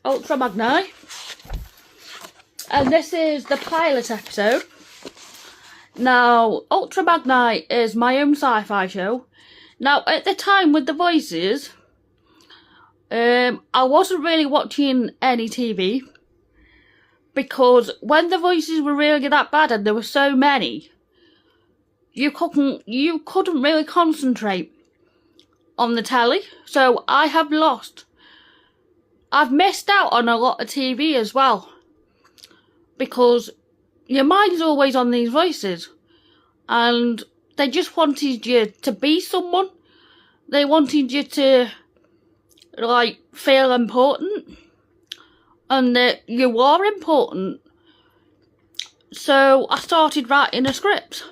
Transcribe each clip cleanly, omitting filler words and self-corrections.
Altrimagni, and this is the pilot episode. Now, Altrimagni is my own sci-fi show. Now, at the time with the voices, I wasn't really watching any TV because when the voices were really that bad and there were so many, you couldn't really concentrate on the telly. So I've missed out on a lot of TV as well, because your mind's always on these voices, and they just wanted you to be someone. They wanted you to, like, feel important, and that you are important. So I started writing a script.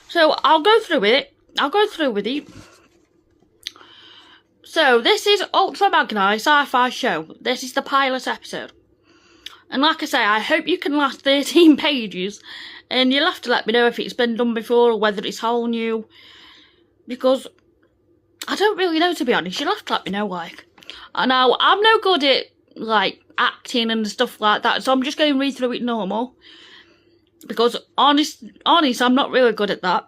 So I'll go through it. I'll go through with you. So this is Altrimagni Sci-Fi Show. This is the pilot episode. And like I say, I hope you can last 13 pages. And you'll have to let me know if it's been done before or whether it's whole new. Because I don't really know, to be honest. You'll have to let me know, like. Now, I'm no good at, like, acting and stuff like that. So I'm just going to read through it normal. Because, honest, I'm not really good at that.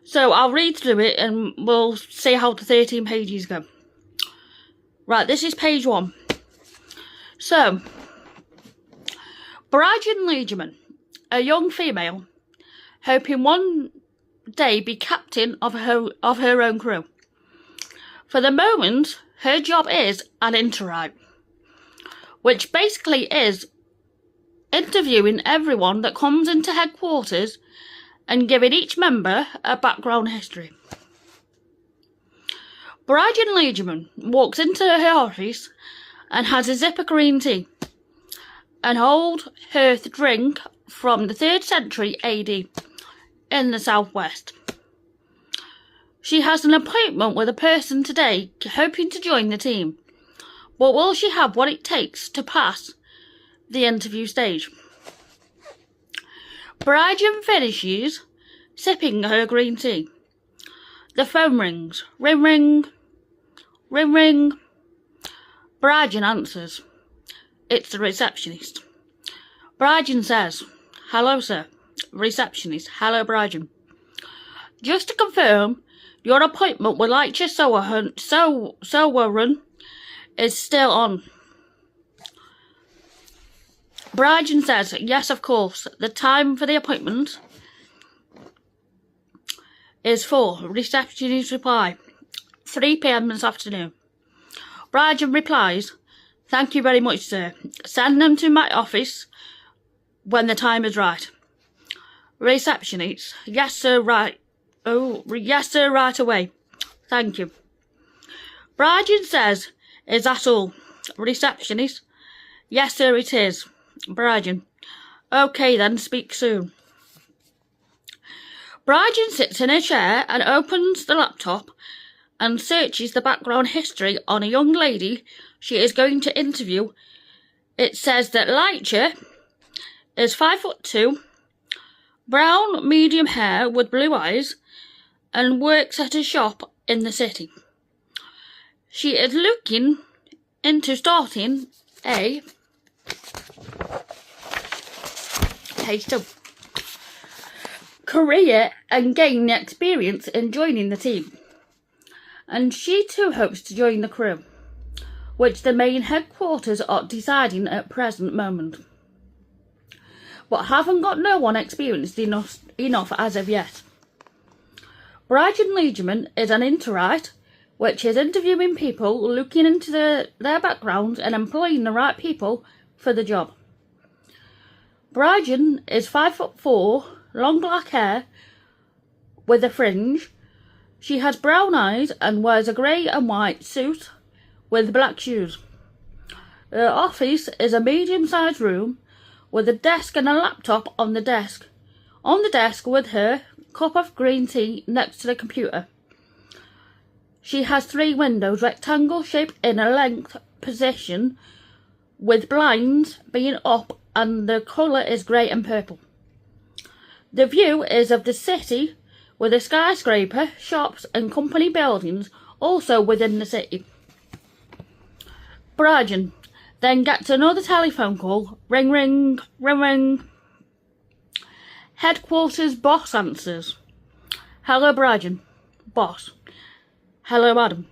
So I'll read through it and we'll see how the 13 pages go. Right, this is page 1. So, Brian Liegeman, a young female, hoping one day be captain of her own crew. For the moment, her job is an interview, which basically is interviewing everyone that comes into headquarters and giving each member a background history. Brian Liegeman walks into her office and has a sip of green tea, an old hearth drink from the 3rd century AD in the southwest. She has an appointment with a person today hoping to join the team, but will she have what it takes to pass the interview stage? Brian finishes sipping her green tea. The phone rings. Ring, ring. Ring, ring. Brian answers. It's the receptionist. Brian says, "Hello, sir." Receptionist, "Hello, Brian. Just to confirm, your appointment with Lecture Sowerhun is still on." Brian says, "Yes, of course. The time for the appointment is 4. Receptionist reply, 3 p.m. this afternoon." Brian replies, "Thank you very much, sir. Send them to my office when the time is right." Receptionist, "Yes, sir, right. Oh, yes, sir, right away. Thank you." Brian says, "Is that all?" Receptionist, "Yes, sir, it is." Brian, "Okay then, speak soon." Brian sits in a chair and opens the laptop and searches the background history on a young lady she is going to interview. It says that Lecture is 5'2", brown, medium hair with blue eyes, and works at a shop in the city. She is looking into starting a career and gain experience in joining the team. And she too hopes to join the crew, which the main headquarters are deciding at present moment, but haven't got no one experienced enough as of yet. Brian Liegeman is an interviewer, which is interviewing people, looking into their backgrounds and employing the right people for the job. Brian is 5'4", long black hair with a fringe. She has brown eyes and wears a grey and white suit with black shoes. Her office is a medium-sized room with a desk and a laptop on the desk. On the desk with her cup of green tea next to the computer. She has 3 windows, rectangle shaped in a length position, with blinds being up, and the colour is grey and purple. The view is of the city with a skyscraper, shops and company buildings also within the city. Brian, Then gets another telephone call. Ring, ring, ring, ring. Headquarters boss answers. Hello, Brian. Boss. Hello, madam.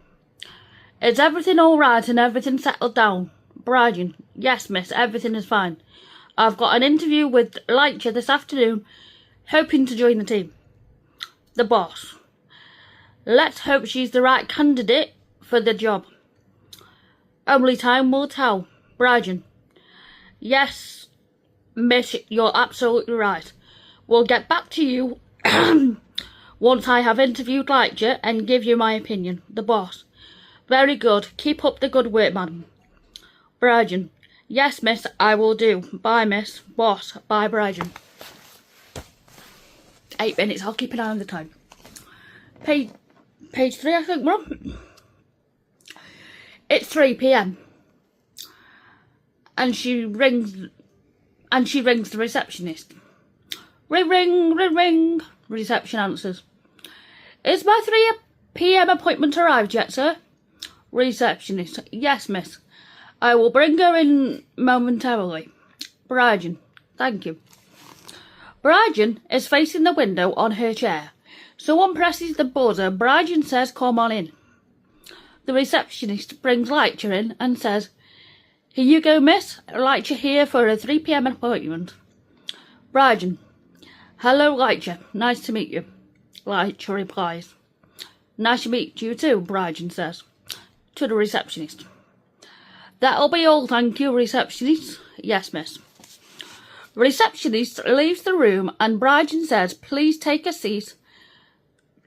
Is everything all right and everything settled down? Brian. Yes, miss, everything is fine. I've got an interview with Lightyear this afternoon, hoping to join the team. The boss. Let's hope she's the right candidate for the job. Only time will tell. Brian. Yes, miss, you're absolutely right. We'll get back to you once I have interviewed Lightyear and give you my opinion. The boss. Very good. Keep up the good work, madam. Brian. Yes, miss, I will do. Bye, miss. Boss. Bye, Brian. 8 minutes. I'll keep an eye on the time. Page 3, I think we're on. It's 3 p.m. And she rings the receptionist. Ring, ring, ring, ring. Reception answers. Is my 3 p.m. appointment arrived yet, sir? Receptionist. Yes, miss. I will bring her in momentarily. Brian. Thank you. Brian is facing the window on her chair. Someone presses the buzzer. Brian says, come on in. The receptionist brings Lightyear in and says, here you go, miss. Lightyear here for a 3 p.m. appointment. Brian. Hello, Lightyear. Nice to meet you. Lightyear replies. Nice to meet you too, Brian says. To the receptionist. That'll be all, thank you, receptionist. Yes, miss. Receptionist leaves the room and Brian says, please take a seat.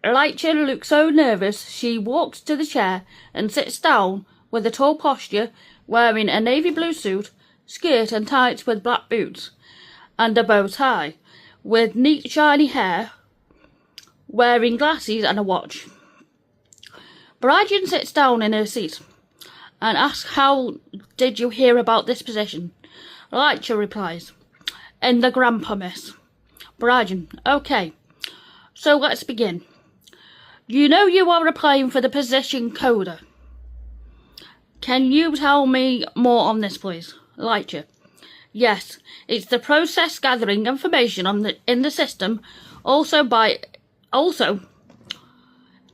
Lightyear looks so nervous, she walks to the chair and sits down with a tall posture, wearing a navy blue suit, skirt and tights with black boots, and a bow tie, with neat shiny hair, wearing glasses and a watch. Brian sits down in her seat and asks, how did you hear about this position? Lightyear replies, in the grandpa, miss. Brian. Okay, so let's begin. You know you are applying for the position coder. Can you tell me more on this, please? Lightyear. Yes, it's the process gathering information in the system, also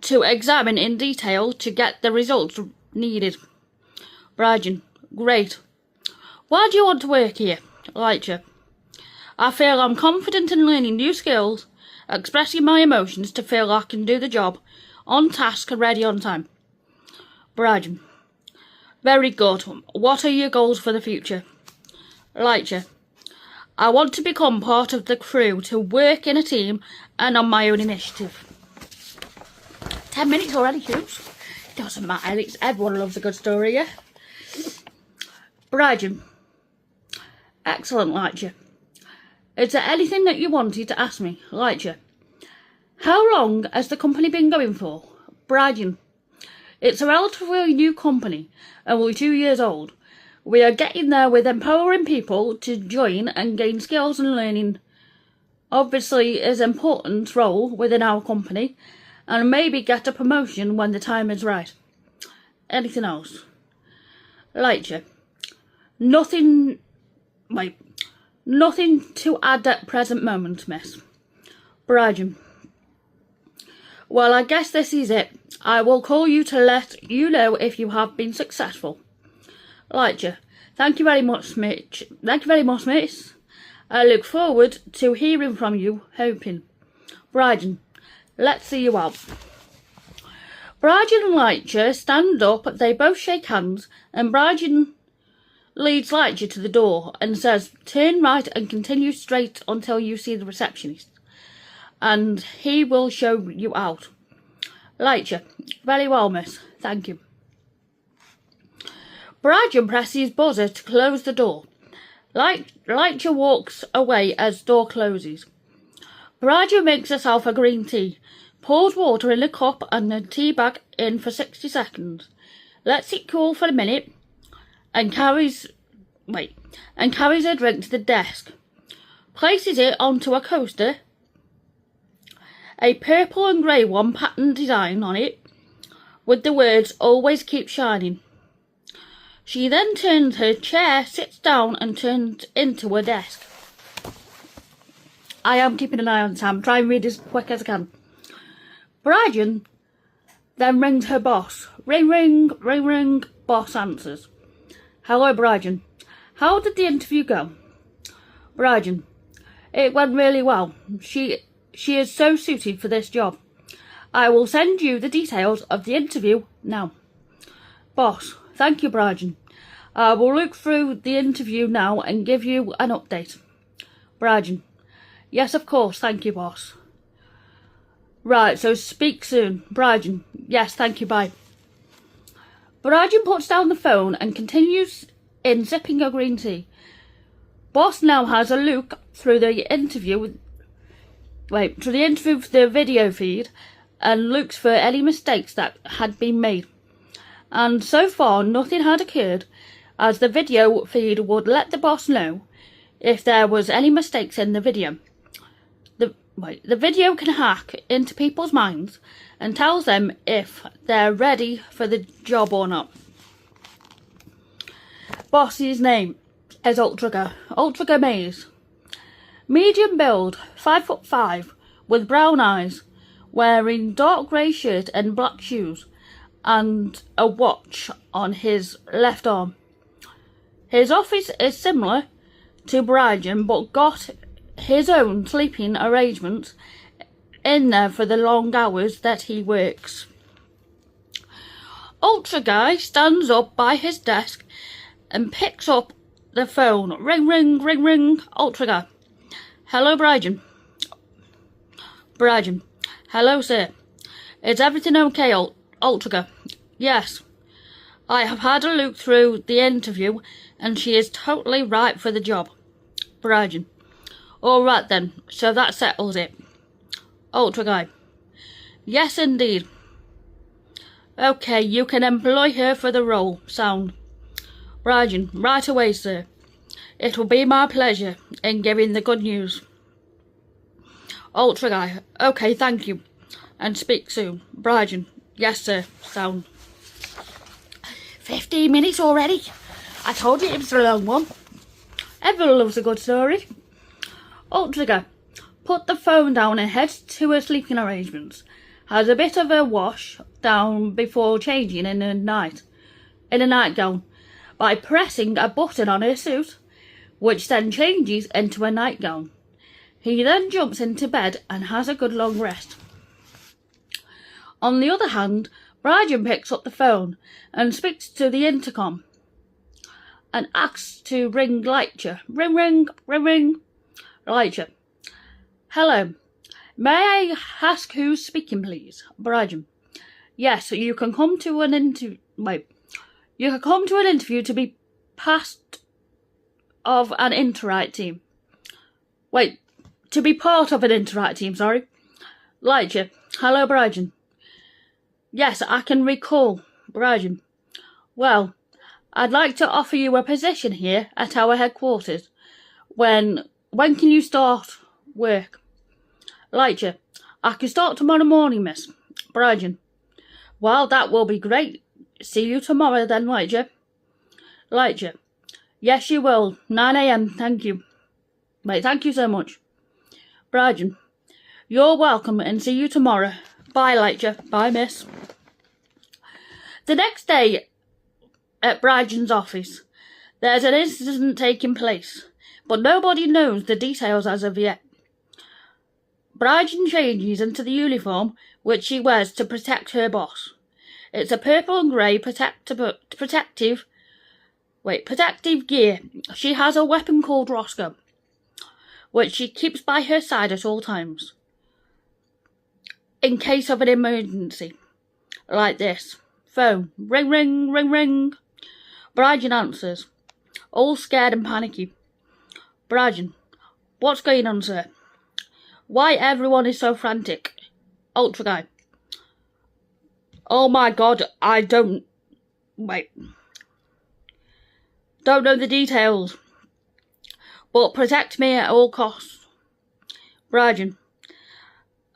to examine in detail to get the results needed. Brian. Great. Why do you want to work here? Lightyear. I feel I'm confident in learning new skills, expressing my emotions to feel I can do the job, on task and ready on time. Brian. Very good. What are your goals for the future? Lightyear. I want to become part of the crew, to work in a team and on my own initiative. 10 minutes already, Hughes. Doesn't matter, everyone loves a good story, yeah? Brian. Excellent, Lightyear. Is there anything that you wanted to ask me? Lightyear. How long has the company been going for? Brian. It's a relatively new company, only 2 years old. We are getting there with empowering people to join and gain skills and learning. Obviously is an important role within our company, and maybe get a promotion when the time is right. Anything else? Lightyear. Nothing to add at present moment, miss. Brian. Well, I guess this is it. I will call you to let you know if you have been successful. Lightyear. Thank you very much, Mitch. Thank you very much, miss. I look forward to hearing from you, hoping. Brian. Let's see you out. Brian and Lightyear stand up, they both shake hands, and Brian leads Lightyear to the door and says, turn right and continue straight until you see the receptionist, and he will show you out. Lightyear. Very well, miss. Thank you. Brian presses buzzer to close the door. Lightyear walks away as door closes. Brian makes herself a green tea, pours water in a cup and a tea bag in for 60 seconds, lets it cool for a minute, and carries her drink to the desk, places it onto a coaster, a purple and grey one pattern design on it, with the words always keep shining. She then turns her chair, sits down and turns into her desk. I am keeping an eye on Sam, try and read as quick as I can. Brian then rings her boss. Ring, ring, ring, ring. Boss answers. Hello, Brian. How did the interview go? Brian. It went really well. She is so suited for this job. I will send you the details of the interview now. Boss. Thank you, Brian. I will look through the interview now and give you an update. Brian. Yes, of course. Thank you, boss. Right, so speak soon. Brian. Yes, thank you, bye. Brian puts down the phone and continues in sipping a green tea. Boss now has a look through the interview through the video feed and looks for any mistakes that had been made. And so far nothing had occurred, as the video feed would let the boss know if there was any mistakes in the video. The video can hack into people's minds and tells them if they're ready for the job or not. Boss's name is Ultriga Maze. Medium build, 5'5", with brown eyes, wearing dark grey shirt and black shoes, and a watch on his left arm. His office is similar to Brian, but got his own sleeping arrangements in there for the long hours that he works. Ultra Guy stands up by his desk and picks up the phone. Ring, ring, ring, ring. Ultra Guy. Hello, Brian. Brian. Hello, sir. Is everything okay, Ultra Guy? Yes. I have had a look through the interview and she is totally right for the job. Brian. All right then, so that settles it. Ultra Guy. Yes, indeed. Okay, you can employ her for the role. Sound. Brian. Right away, sir. It will be my pleasure in giving the good news. Ultra Guy. Okay, thank you. And speak soon. Brian. Yes, sir. Sound. 15 minutes already. I told you it was a long one. Everyone loves a good story. Ultriga put the phone down and heads to her sleeping arrangements. Has a bit of a wash down before changing in a nightgown by pressing a button on her suit, which then changes into a nightgown. He then jumps into bed and has a good long rest. On the other hand, Brian picks up the phone and speaks to the intercom and asks to ring Lightyear. Ring, ring, ring, ring. Lightyear. Hello. May I ask who's speaking, please? Brian. Yes, you can come to an interview. You can come to an interview to be part of an Interact team. To be part of an Interact team, sorry. Lightyear. Hello, Brian. Yes, I can recall. Brian. Well, I'd like to offer you a position here at our headquarters. When can you start work? Lightyear. I can start tomorrow morning, miss. Brian. Well, that will be great. See you tomorrow then, Lightyear. Lightyear. Yes, you will. 9 a.m. Thank you. Thank you so much. Brian. You're welcome and see you tomorrow. Bye, Lightyear. Bye, miss. The next day at Brian's office, there's an incident taking place, but nobody knows the details as of yet. Brian changes into the uniform which she wears to protect her boss. It's a purple and grey protective gear. She has a weapon called Roscoe, which she keeps by her side at all times, in case of an emergency, like this. Phone. Ring, ring, ring, ring. Brian answers, all scared and panicky. Brian. What's going on, sir? Why everyone is so frantic? Ultra Guy. Oh my god, I don't know the details, but protect me at all costs. Brian.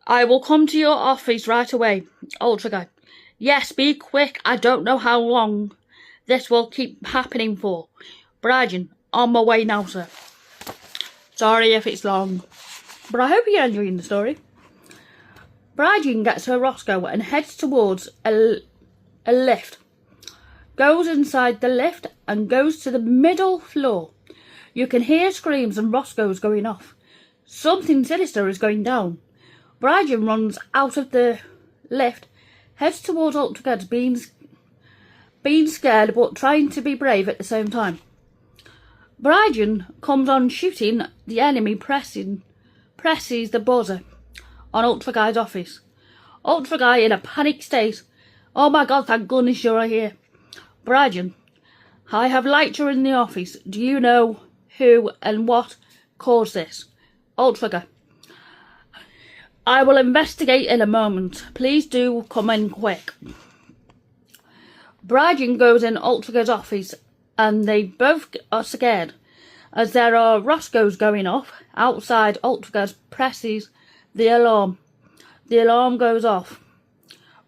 I will come to your office right away. Ultra Guy. Yes, be quick. I don't know how long this will keep happening for? Brian, on my way now, sir. Sorry if it's long, but I hope you're enjoying the story. Brian gets her Roscoe and heads towards a lift. Goes inside the lift and goes to the middle floor. You can hear screams and Roscoe's going off. Something sinister is going down. Brian runs out of the lift, heads towards Altrimagni, being scared but trying to be brave at the same time. Brian comes on shooting the enemy, presses the buzzer on Altrimagni's office. Altrimagni in a panic state. Oh my God, thank goodness you're here. Brian, I have light you in the office. Do you know who and what caused this? Altrimagni, I will investigate in a moment. Please do come in quick. Brian goes in Altrimagni's office and they both are scared as there are Roscoe's going off. Outside, Altrimagni presses the alarm. The alarm goes off.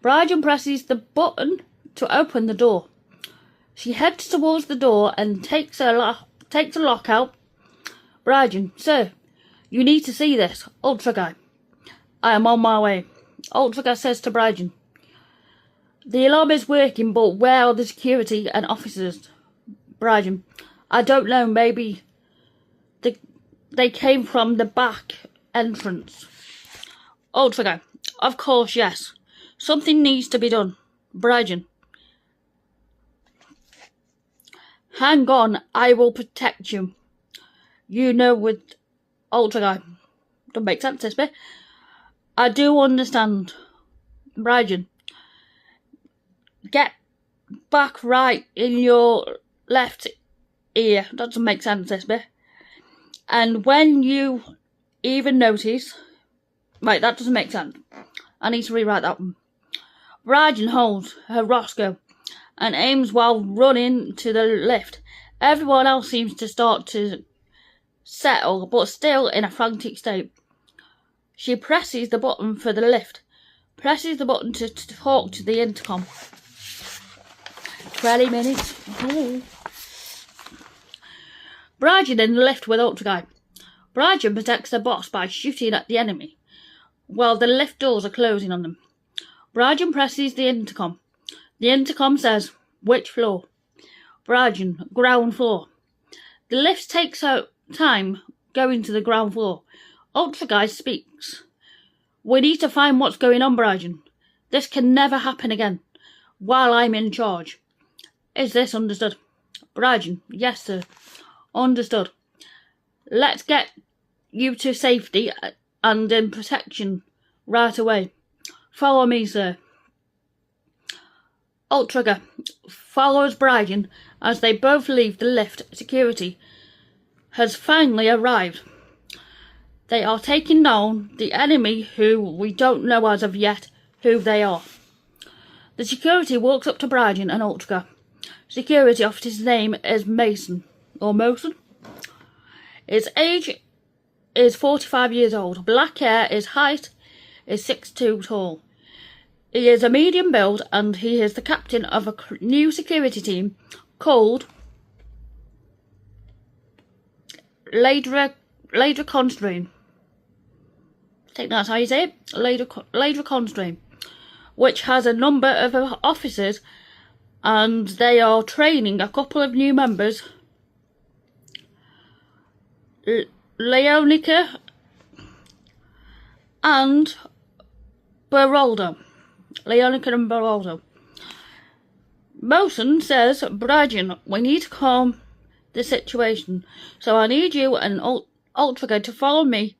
Brian presses the button to open the door. She heads towards the door and takes a lock out. Brian, sir, you need to see this. Altrimagni, I am on my way. Altrimagni says to Brian, the alarm is working, but where are the security and officers? Brian, I don't know, maybe they came from the back entrance. Altrimagni, of course, yes. Something needs to be done. Brian, hang on, I will protect you. You know, with Altrimagni, don't make sense this bit. I do understand. Brian, get back right in your left ear. That doesn't make sense this bit. And when you even notice, right, that doesn't make sense. I need to rewrite that one. Brian holds her Roscoe and aims while running to the lift. Everyone else seems to start to settle, but still in a frantic state. She presses the button for the lift. Presses the button to talk to the intercom. 20 minutes. Oh. Brian in the lift with Altrimagni. Brian protects the boss by shooting at the enemy, while the lift doors are closing on them. Brian presses the intercom. The intercom says, which floor? Brian, ground floor. The lift takes out time going to the ground floor. Altrimagni speaks. We need to find what's going on, Brian. This can never happen again while I'm in charge. Is this understood? Brian, yes, sir. Understood. Let's get you to safety and in protection right away. Follow me, sir. Altrimagni follows Brian as they both leave the lift. Security has finally arrived. They are taking down the enemy who we don't know as of yet who they are. The security walks up to Brian and Altrimagni. Security officer's name is Mason, or Mosen. His age is 45 years old. Black hair. His height is 6'2" tall. He is a medium build and he is the captain of a new security team called Ladra Constrain. I think that's how you say it. Ladra Constrain, which has a number of officers, and they are training a couple of new members. Leonica and Beraldo. Leonica and Beraldo. Mosen says, Brian, we need to calm the situation, so I need you and Altrimagni to follow me.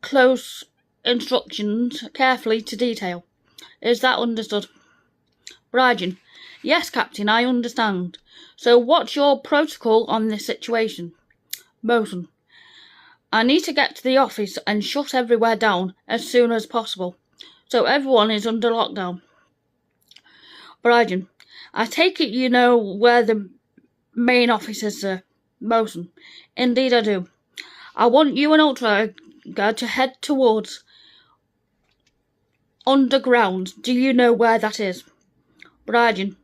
Close instructions carefully to detail. Is that understood? Brian, yes, Captain, I understand. So what's your protocol on this situation? Mosen, I need to get to the office and shut everywhere down as soon as possible, so everyone is under lockdown. Brian, I take it you know where the main office is, sir. Mosen, indeed I do. I want you and Altrimagni to head towards underground. Do you know where that is? Brian,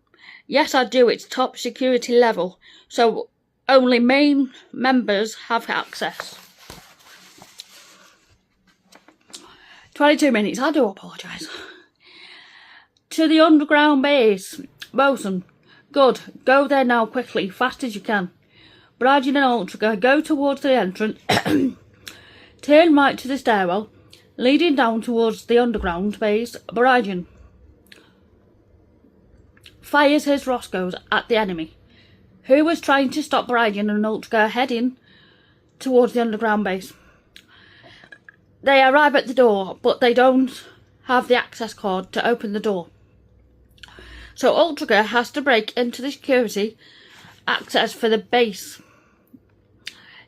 Yes, I do. It's top security level, so only main members have access. 22 minutes. I do apologise. To the underground base. Bosun. Good. Go there now quickly. Fast as you can. Bridgen and Ultriger go towards the entrance. Turn right to the stairwell, leading down towards the underground base. Bridgen fires his Roscoes at the enemy, who was trying to stop Bridgen and Ultriger heading towards the underground base. They arrive at the door, but they don't have the access card to open the door. So Ultriger has to break into the security access for the base.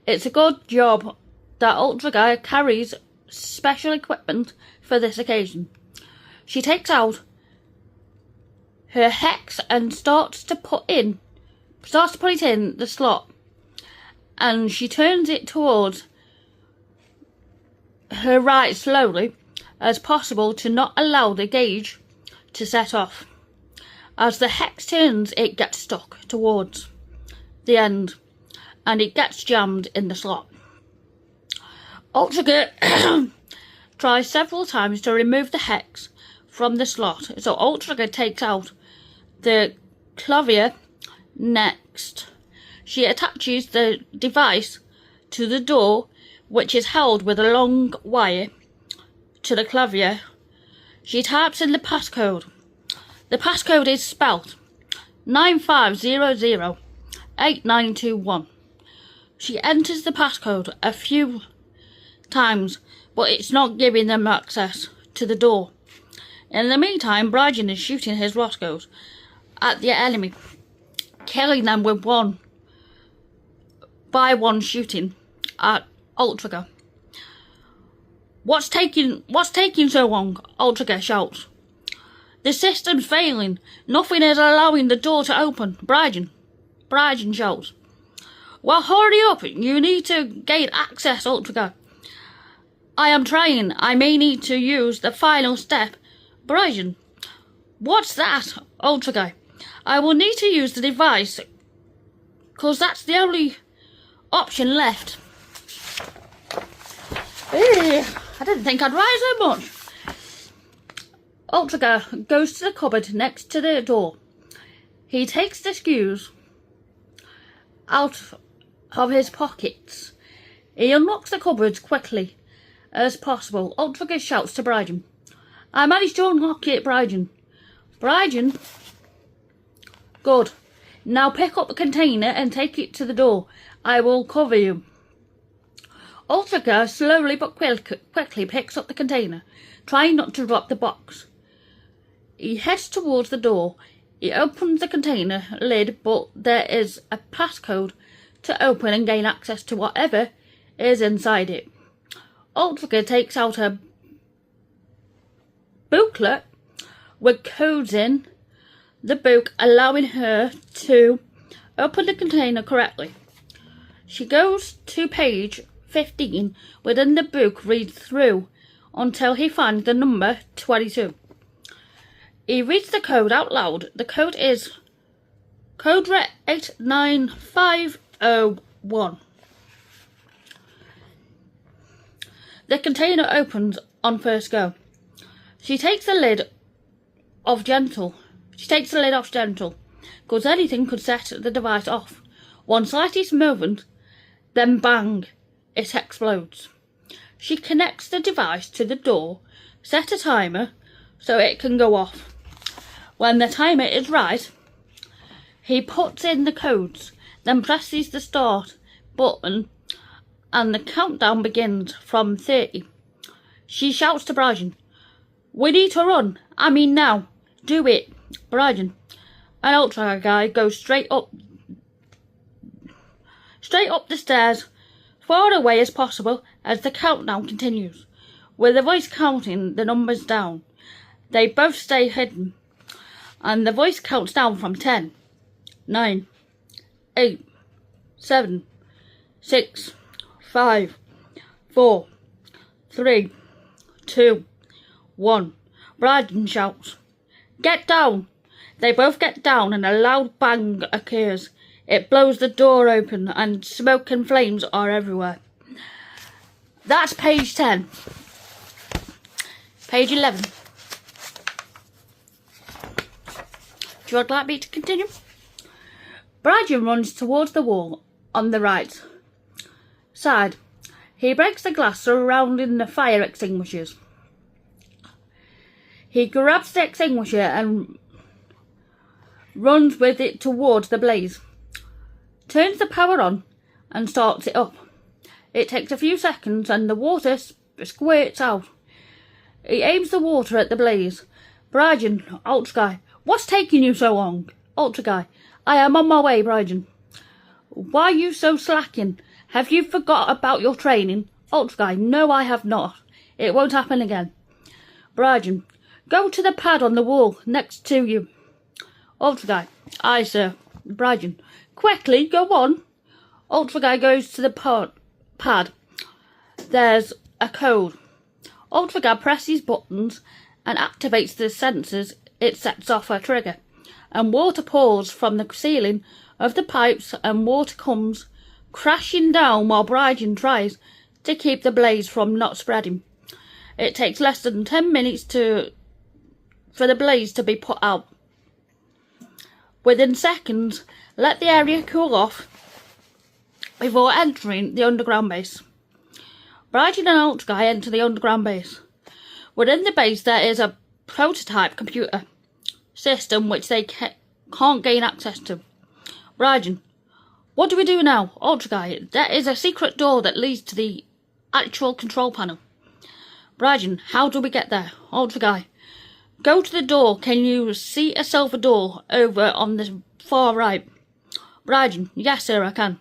It's a good job that Ultriger carries special equipment for this occasion. She takes out her hex and starts to put it in the slot, and she turns it towards her right slowly as possible to not allow the gauge to set off. As the hex turns, it gets stuck towards the end and it gets jammed in the slot. Ultriger tries several times to remove the hex from the slot, so Ultriger takes out the clavier next. She attaches the device to the door, which is held with a long wire to the clavier. She types in the passcode. The passcode is spelt 95008921. She enters the passcode a few times, but it's not giving them access to the door. In the meantime, Bridgen is shooting his Roscoes at the enemy, killing them with one by one shooting at Ultriger. What's taking so long? Ultriger shouts. The system's failing. Nothing is allowing the door to open. Bridgen shouts. Well, hurry up. You need to gain access, Ultriger. I am trying. I may need to use the final step. Bridgen. What's that, Ultriger? I will need to use the device, 'cause that's the only option left. I didn't think I'd rise so much. Ultriger goes to the cupboard next to the door. He takes the screws out of his pockets. He unlocks the cupboard quickly as possible. Ultriger shouts to Bridgen. I managed to unlock it, Bridgen. Bridgen. Good. Now pick up the container and take it to the door. I will cover you. Ultriger slowly but quickly picks up the container, trying not to drop the box. He heads towards the door. He opens the container lid, but there is a passcode to open and gain access to whatever is inside it. Ultriger takes out a booklet with codes in the book, allowing her to open the container correctly. She goes to page 15 within the book, reads through until he finds the number 22. He reads the code out loud. The code is code red 89501. The container opens on first go. She takes the lid off gentle, because anything could set the device off. One slightest movement, then bang, it explodes. She connects the device to the door, set a timer so it can go off. When the timer is right, he puts in the codes, then presses the start button and the countdown begins from 30. She shouts to Bridgen, we need to run. I mean now. Do it. Bridgen. An Ultriger guy goes straight up the stairs, far away as possible as the countdown continues. With the voice counting the numbers down, they both stay hidden, and the voice counts down from 10, 9, 8, 7, 6, 5, 4, 3, 2, 1. Bridgen shouts, get down. They both get down and a loud bang occurs. It blows the door open and smoke and flames are everywhere. That's page 10. Page 11. Do you like me to continue? Brian runs towards the wall on the right side. He breaks the glass surrounding the fire extinguishers. He grabs the extinguisher and runs with it towards the blaze. Turns the power on and starts it up. It takes a few seconds and the water squirts out. He aims the water at the blaze. Brian, Altrimagni, what's taking you so long? Altrimagni, I am on my way, Brian. Why are you so slacking? Have you forgot about your training? Altrimagni, no, I have not. It won't happen again. Brian, go to the pad on the wall next to you. Altrimagni, aye, sir. Brian, quickly, go on. Altrimagni goes to the pad. There's a code. Altrimagni presses buttons and activates the sensors. It sets off a trigger, and water pours from the ceiling of the pipes, and water comes crashing down while Brian tries to keep the blaze from not spreading. It takes less than 10 minutes for the blaze to be put out. Within seconds, let the area cool off before entering the underground base. Brian and Altrimagni enter the underground base. Within the base there is a prototype computer system which they can't gain access to. Brian, what do we do now? Altrimagni, there is a secret door that leads to the actual control panel. Brian, how do we get there? Altrimagni, go to the door. Can you see a silver door over on the far right? Brian, yes sir, I can.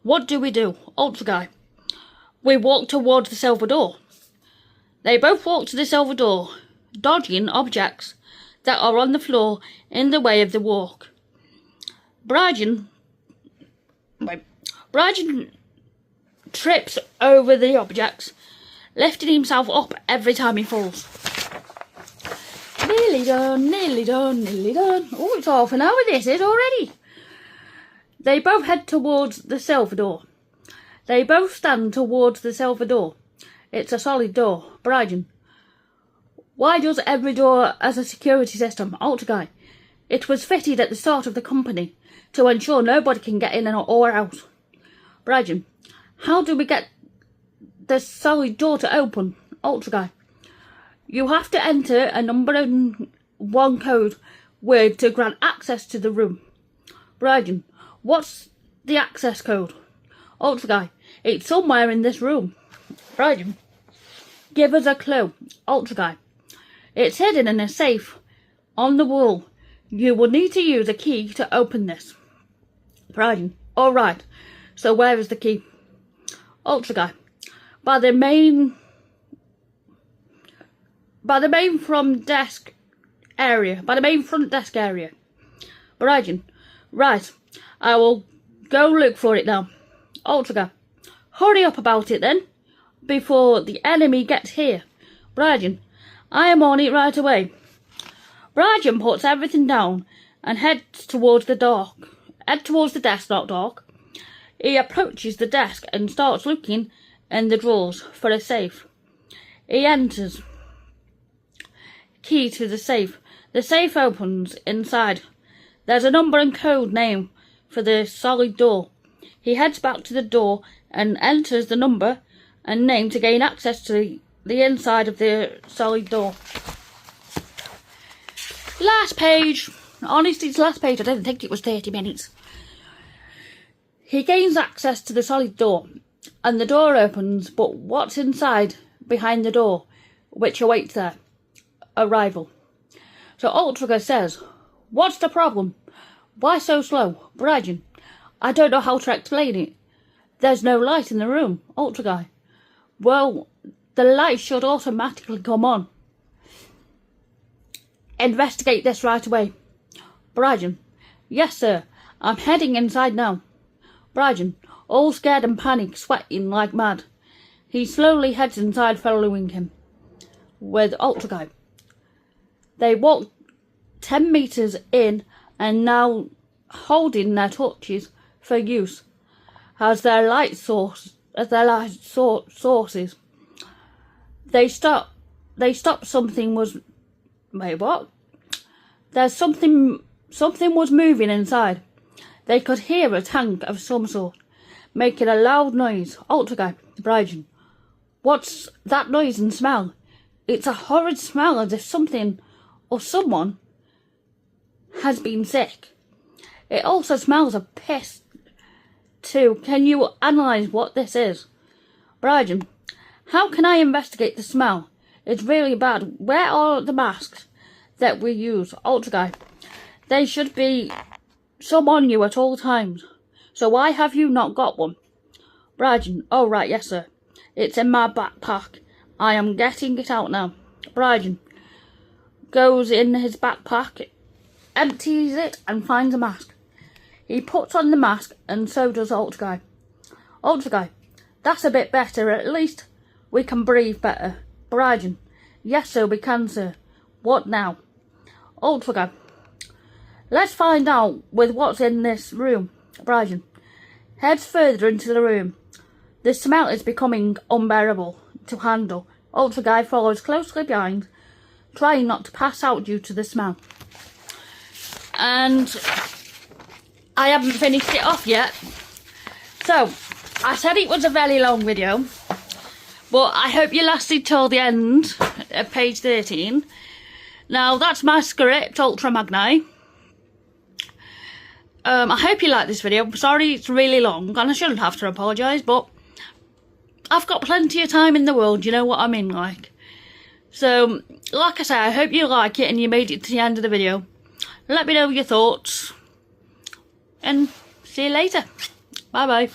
What do we do? Altrimagni, we walk towards the silver door. They both walk to the silver door, dodging objects that are on the floor in the way of the walk. Brian trips over the objects, lifting himself up every time he falls. Nearly done, nearly done, nearly done. Oh, it's half an hour this is already. They both head towards the silver door. They both stand towards the silver door. It's a solid door. Brian, why does every door has a security system? Altrimagni, it was fitted at the start of the company to ensure nobody can get in or out. Brian, how do we get the solid door to open? Altrimagni, you have to enter a number and one code word to grant access to the room. Brian, what's the access code? Altrimagni, it's somewhere in this room. Brian, give us a clue. Altrimagni, it's hidden in a safe on the wall. You will need to use a key to open this. Brian, all right. So where is the key? Altrimagni, by the main front desk area. Brian, right. I will go look for it now. Altrimagni, hurry up about it then, before the enemy gets here. Brian, I am on it right away. Brian puts everything down and heads towards the desk, not dark. He approaches the desk and starts looking in the drawers for a safe. He enters. Key to the safe. The safe opens inside. There's a number and code name for the solid door. He heads back to the door and enters the number and name to gain access to the inside of the solid door. Last page. Honestly, it's last page. I didn't think it was 30 minutes. He gains access to the solid door and the door opens, but what's inside behind the door, which awaits there? A rival. So Altrimagni says, what's the problem? Why so slow? Brian, I don't know how to explain it. There's no light in the room. Altrimagni, well, the light should automatically come on. Investigate this right away. Brian, yes sir, I'm heading inside now. Brian, all scared and panicked, sweating like mad. He slowly heads inside, following him with Altrimagni. They walk 10 meters in and now holding their torches for use as their light sources. They stopped. Something was. Wait, what? There's something. Something was moving inside. They could hear a tank of some sort making a loud noise. Altrimagni, Brian, what's that noise and smell? It's a horrid smell as if something or someone has been sick. It also smells of piss too. Can you analyse what this is? Brian, how can I investigate the smell? It's really bad. Where are the masks that we use? Altrimagni, they should be some on you at all times. So why have you not got one? Brian, oh right, yes sir. It's in my backpack. I am getting it out now. Brian goes in his backpack, empties it and finds a mask. He puts on the mask and so does Altrimagni. Altrimagni, that's a bit better. At least we can breathe better. Brian, yes sir, we can sir. What now? Altrimagni, let's find out with what's in this room. Brian heads further into the room. The smell is becoming unbearable to handle. Altrimagni follows closely behind, trying not to pass out due to the smell. And I haven't finished it off yet. So, I said it was a very long video, but I hope you lasted till the end of page 13. Now, that's my script, Altrimagni. I hope you like this video. I'm sorry it's really long, and I shouldn't have to apologise, but I've got plenty of time in the world, you know what I mean, like. So, like I say, I hope you like it and you made it to the end of the video. Let me know your thoughts, and see you later. Bye bye.